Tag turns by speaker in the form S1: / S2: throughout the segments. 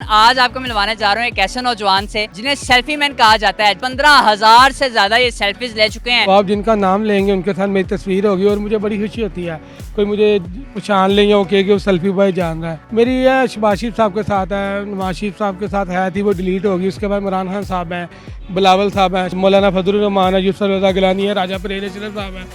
S1: आज आपको मिलवाने जा रहे हैं एक ऐसे नौजवान से जिन्हें सेल्फी मैन कहा जाता है। 15,000 से ज्यादा ये सेल्फीज ले चुके हैं।
S2: तो आप जिनका नाम लेंगे उनके साथ मेरी तस्वीर होगी और मुझे बड़ी खुशी होती है। कोई मुझे पहचान लेंगे, वो कहे कि वो सेल्फी बॉय जान रहा है। मेरी यह शहबाज शरीफ साहब के साथ है, नवाज शरीफ साहब के साथ है थी, वो डिलीट होगी। उसके बाद इमरान खान साहब हैं, बिलावल साहब हैं, मौलाना फजलुर रहमान है, यूसुफ रज़ा गिलानी है, राजा परेर अशरफ साहब हैं।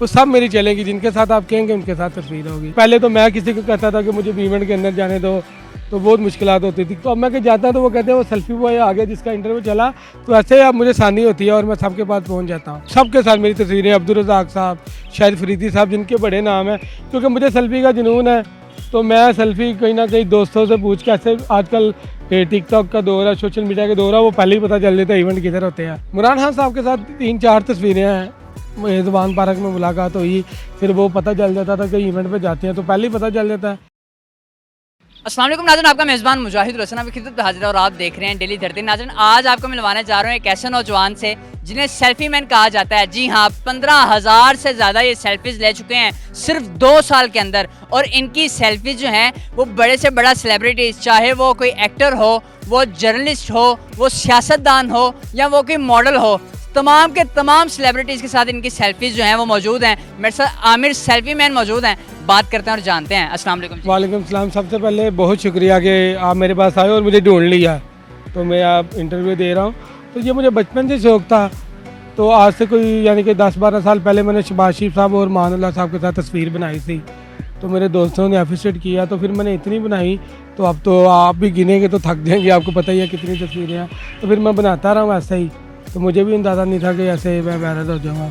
S2: वो सब मेरी चलेंगी, जिनके साथ आप कहेंगे उनके साथ तस्वीर होगी। पहले तो मैं किसी को कहता था कि मुझे इवेंट के अंदर जाने दो, तो बहुत मुश्किलात होती थी। तो अब मैं कहीं जाता तो वो कहते हैं वो सेल्फी बॉय आ गया जिसका इंटरव्यू चला। तो ऐसे अब मुझे आसानी होती है और मैं सबके पास पहुंच जाता हूँ। सबके साथ मेरी तस्वीरें, अब्दुल रज़ाक साहब, शाहिद फरीदी साहब, जिनके बड़े नाम हैं, क्योंकि मुझे सेल्फी का जुनून है। तो मैं सेल्फी कहीं ना कहीं दोस्तों से पूछ के, ऐसे आजकल टिकटॉक का दौर है, सोशल मीडिया का दौर है, वो पहले ही पता चल जाता है इवेंट किधर होते हैं। इमरान खान साहब के साथ 3-4 तस्वीरें हैं। मेज़बान पार्क में मुलाकात हुई, फिर वो पता चल जाता था कि इवेंट पे जाते हैं, तो पहले ही पता चल जाता है।
S1: अस्सलाम वालेकुम नाज़रीन, आपका मेज़बान मुजाहिद रसन अभी खिदमत में हाजिर है और आप देख रहे हैं डेली धरती। नाज़रीन, आज आपको मिलवाने जा रहे हैं एक ऐसे नौजवान से जिन्हें सेल्फी मैन कहा जाता है। जी हाँ, 15,000 से ज़्यादा ये सेल्फीज ले चुके हैं सिर्फ 2 साल के अंदर। और इनकी सेल्फीज जो हैं वो बड़े से बड़ा सेलिब्रिटीज़, चाहे वो कोई एक्टर हो, वो जर्नलिस्ट हो, वो सियासतदान हो या वो कोई मॉडल हो, तमाम के तमाम सेलिब्रिटीज़ के साथ इनकी सेल्फीज जो हैं वो मौजूद हैं। मेरे साथ आमिर सेल्फी मैन मौजूद हैं, बात करते हैं और जानते हैं। अस्सलाम वालेकुम।
S2: वालेकुम सलाम। सबसे पहले बहुत शुक्रिया कि आप मेरे पास आए और मुझे ढूंढ लिया, तो मैं आप इंटरव्यू दे रहा हूँ। तो ये मुझे बचपन से शौक़ था। तो आज से कोई यानी कि 10-12 साल पहले मैंने शहबाज शरीफ साहब और मानल्लाह साहब के साथ तस्वीर बनाई थी। तो मेरे दोस्तों ने अप्रिशिएट किया, तो फिर मैंने इतनी बनाई, तो अब तो आप भी गिनेंगे तो थक जाएंगे, आपको पता ही है कितनी तस्वीरें हैं। तो फिर मैं बनाता रहा हूँ ऐसे ही, तो मुझे भी अंदाज़ा नहीं था कि ऐसे मैं वायरल हो जाऊँगा।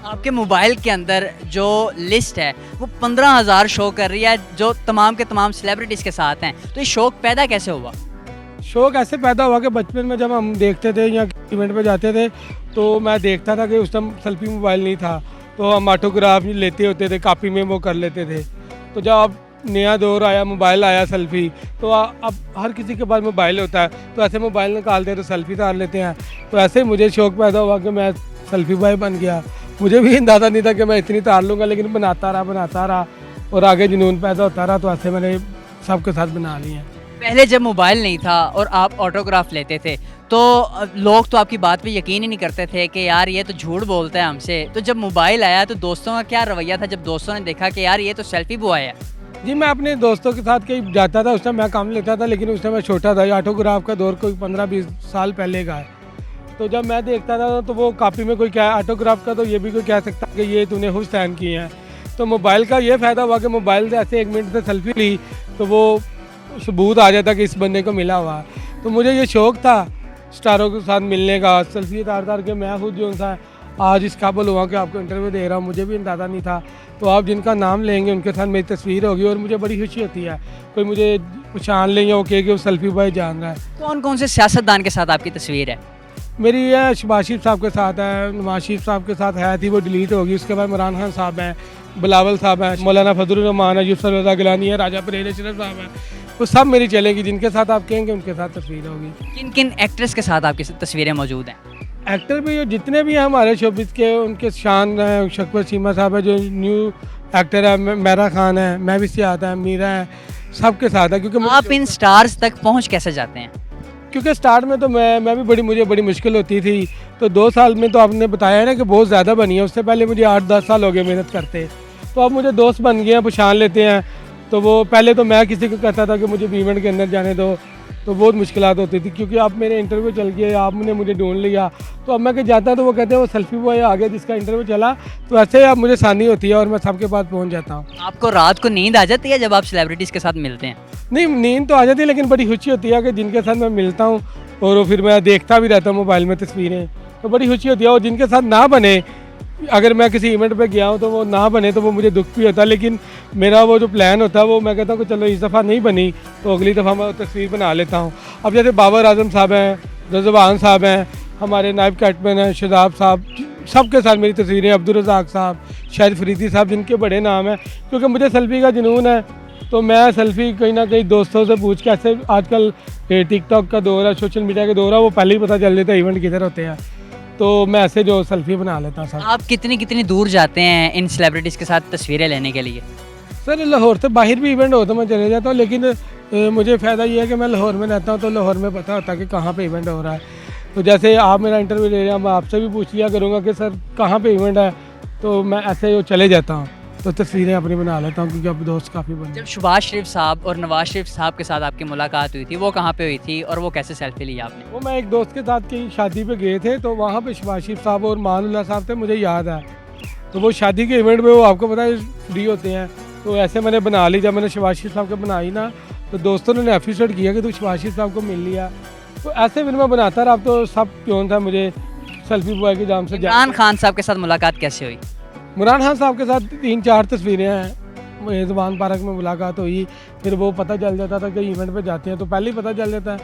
S1: आपके मोबाइल के अंदर जो लिस्ट है वो 15,000 शो कर रही है, जो तमाम के तमाम सेलिब्रिटीज़ के साथ हैं। तो ये शौक़ पैदा कैसे हुआ?
S2: शौक़ ऐसे पैदा हुआ कि बचपन में जब हम देखते थे या इवेंट पे जाते थे, तो मैं देखता था कि उस टाइम सेल्फी मोबाइल नहीं था, तो हम ऑटोग्राफ लेते होते थे, कापी में वो कर लेते थे। तो जब अब नया दौर आया, मोबाइल आया सेल्फी, तो अब हर किसी के पास मोबाइल होता है, तो ऐसे मोबाइल निकालते हैं तो सेल्फी तार लेते हैं। तो ऐसे ही मुझे शौक़ पैदा हुआ कि मैं सेल्फी बॉय बन गया। मुझे भी अंदाज़ा नहीं था कि मैं इतनी तार लूँगा, लेकिन बनाता रहा और आगे जुनून पैदा होता रहा। तो ऐसे मैंने सबके साथ बना ली हैं।
S1: पहले जब मोबाइल नहीं था और आप ऑटोग्राफ लेते थे, तो लोग तो आपकी बात पे यकीन ही नहीं करते थे कि यार ये तो झूठ बोलता है हमसे। तो जब मोबाइल आया तो दोस्तों का क्या रवैया था जब दोस्तों ने देखा कि यार ये तो सेल्फी बॉय है?
S2: जी, मैं अपने दोस्तों के साथ कहीं जाता था, उस टाइम मैं काम लेता था, लेकिन उस टाइम मैं छोटा था। ऑटोग्राफ का दौर कोई 15-20 साल पहले का है। तो जब मैं देखता था तो वो कापी में कोई क्या ऑटोग्राफ का, तो ये भी कोई कह सकता कि ये तूने हुसैन किए हैं। तो मोबाइल का ये फ़ायदा हुआ कि मोबाइल से ऐसे 1 मिनट से सेल्फी ली तो वो सबूत आ जाता कि इस बंदे को मिला हुआ। तो मुझे ये शौक़ था स्टारों के साथ मिलने का, सेल्फी तार के मैं खुद जो सा आज इस काबिल हुआ कि आपको इंटरव्यू दे रहा हूँ, मुझे भी अंदाज़ा नहीं था। तो आप जिनका नाम लेंगे उनके साथ मेरी तस्वीर होगी और मुझे बड़ी खुशी होती है। कोई मुझे पहचान लेंगे, वो कहे कि वो सेल्फी बॉय जान रहा है।
S1: कौन कौन से सियासतदान के साथ आपकी तस्वीर है?
S2: मेरी यह शहबाज शरीफ साहब के साथ है, नवाज शरीफ साहब के साथ है थी, वो डिलीट होगी। उसके बाद इमरान खान साहब हैं, बिलावल साहब हैं, मौलाना फजलुर रहमान है, यूसुफ रज़ा गिलानी है, राजा परेर अशरफ साहब हैं। वो सब मेरी चलेंगी, जिनके साथ आप कहेंगे उनके साथ तस्वीर होगी।
S1: किन किन एक्ट्रेस के साथ आपकी तस्वीरें मौजूद हैं?
S2: एक्टर भी जितने भी हैं हमारे शोबिस के, उनके शान हैं। शक्वर सीमा साहब है जो न्यू एक्टर है, मेरा खान है, मैं भी सियात है, मीरा है, सबके साथ है। क्योंकि
S1: आप इन स्टार्स तक पहुंच कैसे जाते हैं?
S2: क्योंकि स्टार्ट में तो मैं भी मुझे बड़ी मुश्किल होती थी। तो 2 साल में तो आपने बताया है ना कि बहुत ज़्यादा बनी है। उससे पहले मुझे 8-10 साल हो गए मेहनत करते। तो अब मुझे दोस्त बन गए हैं, पहचान लेते हैं। तो वो पहले तो मैं किसी को कहता था कि मुझे इवेंट के अंदर जाने दो, तो बहुत मुश्किलात होती थी। क्योंकि अब मेरे इंटरव्यू चल गए, आपने मुझे ढूंढ लिया, तो अब मैं कहीं जाता तो वो कहते हैं वो सेल्फी बॉय आ गया जिसका इंटरव्यू चला। तो ऐसे अब मुझे आसानी होती है और मैं सबके पास पहुंच जाता हूँ।
S1: आपको रात को नींद आ जाती है जब आप सेलिब्रिटीज़ के साथ मिलते हैं?
S2: नहीं, नींद तो आ जाती है, लेकिन बड़ी खुशी होती है कि जिनके साथ मैं मिलता हूँ और फिर मैं देखता भी रहता हूँ मोबाइल में तस्वीरें, तो बड़ी खुशी होती है। और जिनके साथ ना बने, अगर मैं किसी इवेंट पे गया हूँ तो वो ना बने तो वो मुझे दुख भी होता है। लेकिन मेरा वो जो प्लान होता है वो मैं कहता हूँ कि चलो इस दफ़ा नहीं बनी तो अगली दफ़ा मैं तस्वीर बना लेता हूँ। अब जैसे बाबर आजम साहब हैं, रज़वान साहब हैं, हमारे नायब कैटमैन हैं शहजाद साहब, सबके साथ मेरी तस्वीरें, अब्दुल रज़ाक साहब, शाहिद फरीदी साहब, जिनके बड़े नाम हैं। क्योंकि मुझे सेल्फी का जुनून है, तो मैं सेल्फी कहीं ना कहीं दोस्तों से पूछ के, ऐसे आजकल टिकटॉक का दौर है, सोशल मीडिया का दौर है, वो पहले ही पता चल जाता है इवेंट किधर होते हैं। तो मैं ऐसे जो सेल्फी बना लेता हूँ।
S1: आप कितनी कितनी दूर जाते हैं इन सेलिब्रिटीज़ के साथ तस्वीरें लेने के लिए?
S2: सर लाहौर से बाहर भी इवेंट हो तो मैं चले जाता हूँ, लेकिन मुझे फ़ायदा ये है कि मैं लाहौर में रहता हूँ, तो लाहौर में पता होता है कि कहाँ पे इवेंट हो रहा है। तो जैसे आप मेरा इंटरव्यू ले रहे हैं, मैं आपसे भी पूछ लिया करूँगा कि सर कहाँ पे इवेंट है, तो मैं ऐसे ही चले जाता हूँ, तो तस्वीरें अपनी बना लेता हूँ, क्योंकि अब दोस्त काफ़ी बने।
S1: जब शहबाज शरीफ साहब और नवाज शरीफ साहब के साथ आपकी मुलाकात हुई थी, वो कहाँ पे हुई थी और वो कैसे सेल्फी ली आपने?
S2: वो मैं एक दोस्त के साथ कहीं शादी पे गए थे, तो वहाँ पे शहबाज शरीफ साहब और मानुल्लाह साहब थे, मुझे याद है। तो वो शादी के इवेंट में वो आपको पता है फ्री होते हैं, तो ऐसे मैंने बना ली। जब मैंने शहबाज शरीफ साहब को बनाई ना, तो दोस्तों ने एप्रिशिएट किया कि तू शहबाज शरीफ साहब को मिल लिया। तो ऐसे फिर मैं बनाता रहा, अब तो सब क्यों था मुझे सेल्फी बॉय के जाम से।
S1: इमरान खान साहब के साथ मुलाकात कैसे हुई?
S2: इमरान खान साहब के साथ 3-4 तस्वीरें हैं। मेज़बान पार्क में मुलाकात हुई, फिर वो पता चल जाता था कि इवेंट पे जाते हैं, तो पहले ही पता चल जाता है।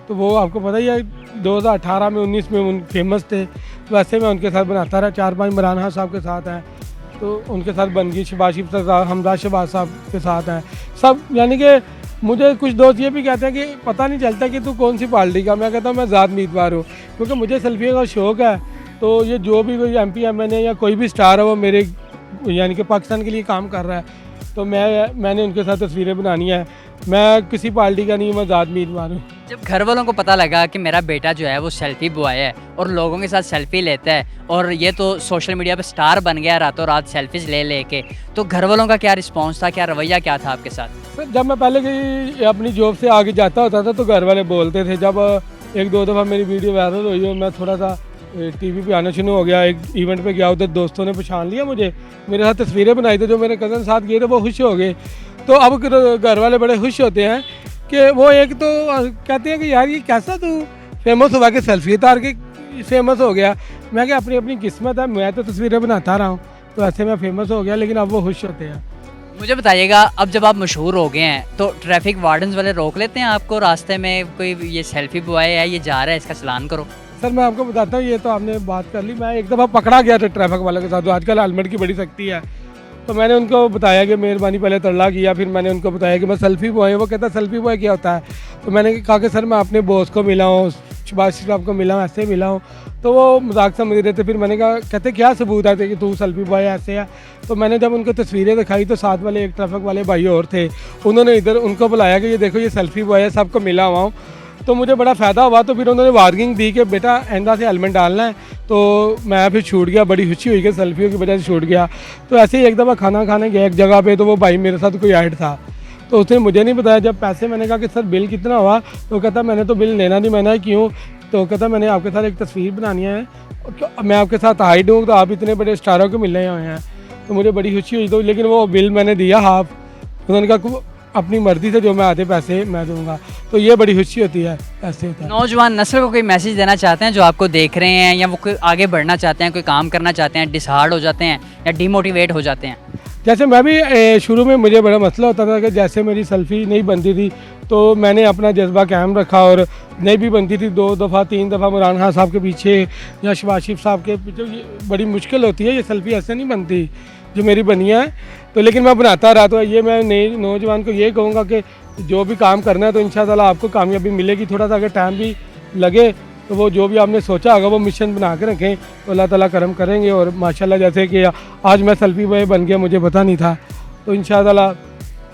S2: तो वो आपको पता ही है 2018 में 19 में उन फेमस थे, तो वैसे मैं उनके साथ बनाता रहा। 4-5 इमरान खान साहब के साथ हैं, तो उनके साथ बन गई। शहबाज शरीफ साहब, हमजा शहबाज साहब के साथ हैं सब। यानी कि मुझे कुछ दोस्त ये भी कहते हैं कि पता नहीं चलता कि तू कौन सी पार्टी का। मैं कहता हूँ मैं ज़ात उम्मीदवार हूँ, क्योंकि मुझे सेल्फी का शौक़ है। तो ये जो भी कोई MP MNA या कोई भी स्टार है, वो मेरे यानी कि पाकिस्तान के लिए काम कर रहा है, तो मैंने उनके साथ तस्वीरें बनानी है। मैं किसी पार्टी का नहीं, मैं ज़ात उम्मीदवार हूँ।
S1: जब घर वालों को पता लगा कि मेरा बेटा जो है वो सेल्फी बॉय है और लोगों के साथ सेल्फी लेता है और ये तो सोशल मीडिया पे स्टार बन गया रातों रात सेल्फीज ले लेके, तो घर वालों का क्या रिस्पॉन्स था, क्या रवैया क्या था आपके साथ?
S2: सर जब मैं पहले कहीं अपनी जॉब से आगे जाता होता था, तो घर वाले बोलते थे। जब 1-2 दफ़ा मेरी वीडियो वायरल हुई और मैं थोड़ा सा TV पे आना शुरू हो गया, एक इवेंट पे गया, उधर दोस्तों ने पहचान लिया मुझे, मेरे साथ तस्वीरें बनाई थी। जो मेरे कज़न साथ गए थे वो खुश हो गए। तो अब घर वाले बड़े खुश होते हैं कि वो एक तो कहते हैं कि यार ये कैसा तू फेमस हुआ कि सेल्फी उतार के फेमस हो गया। मैं क्या, अपनी अपनी किस्मत है, मैं तो तस्वीरें बनाता रहा हूँ, तो ऐसे मैं फेमस हो गया। लेकिन अब वो खुश होते हैं।
S1: मुझे बताइएगा, अब जब आप मशहूर हो गए हैं तो ट्रैफिक वार्डन्स वाले रोक लेते हैं आपको रास्ते में, कोई ये सेल्फी बॉय है ये जा रहा है इसका चालान करो?
S2: सर मैं आपको बताता हूँ, ये तो आपने बात कर ली। मैं एक दफ़ा पकड़ा गया था ट्रैफिक वालों के साथ, जो आजकल हेलमेट की बड़ी सख्ती है। तो मैंने उनको बताया कि मेहरबानी, पहले तरला किया, फिर मैंने उनको बताया कि मैं सेल्फी बॉय हूँ। वो कहता सेल्फी बॉय क्या होता है? तो मैंने कहा कि सर मैं अपने बॉस को मिला हूँ, शहबाज शरीफ साहब को मिला हूँ, ऐसे मिला हूँ। तो वो मजाक समझ रहे थे। फिर मैंने कहा, कहते क्या सबूत है कि तू सेल्फी बॉय ऐसे है? तो मैंने जब उनको तस्वीरें दिखाई, तो साथ वाले एक ट्रैफिक वाले भाई और थे, उन्होंने इधर उनको बुलाया कि ये देखो ये सेल्फी बॉय है, सबको मिला हुआ हूँ। तो मुझे बड़ा फ़ायदा हुआ। तो फिर उन्होंने वार्निंग दी कि बेटा आइंदा से हेलमेट डालना है। तो मैं फिर छूट गया, बड़ी खुशी हुई कि सेल्फियों की वजह से छूट गया। तो ऐसे ही एक दफ़ा खाना खाने गया एक जगह पे, तो वो भाई मेरे साथ कोई ऐड था, तो उसने मुझे नहीं बताया। जब पैसे मैंने कहा कि सर बिल कितना हुआ, तो कहता मैंने तो बिल लेना नहीं। मैंने क्यों? तो कहता मैंने आपके साथ एक तस्वीर बनानी है, मैं आपके साथ हाइड हूँ, तो आप इतने बड़े स्टारों को मिलने हुए हैं। तो मुझे बड़ी खुशी हुई। तो लेकिन वो बिल मैंने दिया हाफ। उन्होंने कहा अपनी मर्जी से जो मैं आधे पैसे मैं दूंगा। तो ये बड़ी खुशी होती है, ऐसे होता है।
S1: नौजवान नस्ल को कोई मैसेज देना चाहते हैं जो आपको देख रहे हैं, या वो कोई आगे बढ़ना चाहते हैं, कोई काम करना चाहते हैं, डिसहार्ड हो जाते हैं या डिमोटिवेट हो जाते हैं?
S2: जैसे मैं भी शुरू में मुझे बड़ा मसला होता था कि जैसे मेरी सेल्फी नहीं बनती थी, तो मैंने अपना जज्बा कायम रखा और नहीं भी बनती थी 2 दफ़ा 3 दफ़ा इमरान खान साहब के पीछे या शहबाज शरीफ साहब के पीछे। ये बड़ी मुश्किल होती है, ये सेल्फी ऐसे नहीं बनती जो मेरी बनी है। तो लेकिन मैं बनाता रहा। तो ये मैं नए नौजवान को ये कहूँगा कि जो भी काम करना है तो इंशाअल्लाह आपको कामयाबी मिलेगी। थोड़ा सा अगर टाइम भी लगे, तो वो जो भी आपने सोचा होगा वो मिशन बना के रखें, तो अल्लाह ताला करम करेंगे। और माशाल्लाह जैसे कि आज मैं सेल्फी बॉय बन गया, मुझे पता नहीं था, तो इंशाअल्लाह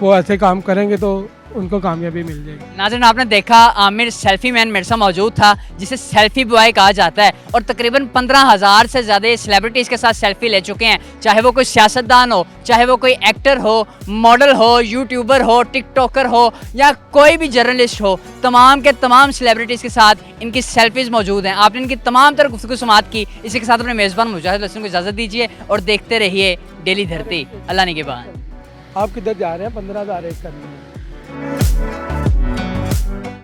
S2: वो ऐसे काम करेंगे तो उनको कामयाबी मिल जाएगी।
S1: नाज़रीन, आपने देखा आमिर सेल्फी मैन मेरे साथ मौजूद था, जिसे सेल्फी बॉय कहा जाता है, और तकरीबन 15,000 से ज़्यादा सेलिब्रिटीज़ के साथ सेल्फी ले चुके हैं। चाहे वो कोई सियासतदान हो, चाहे वो कोई एक्टर हो, मॉडल हो, यूट्यूबर हो, टिकटॉकर हो, या कोई भी जर्नलिस्ट हो, तमाम के तमाम सेलिब्रिटीज़ के साथ इनकी सेल्फीज़ मौजूद हैं। आपने इनकी तमाम तरह गुफ्तगू समाअत की। इसी के साथ अपने मेज़बान मुजाहिद हसन को इजाज़त दीजिए और देखते रहिए डेली धरती। अल्लाह निगहबान।
S2: आप किधर जा रहे हैं? 15,000 एक करनी है।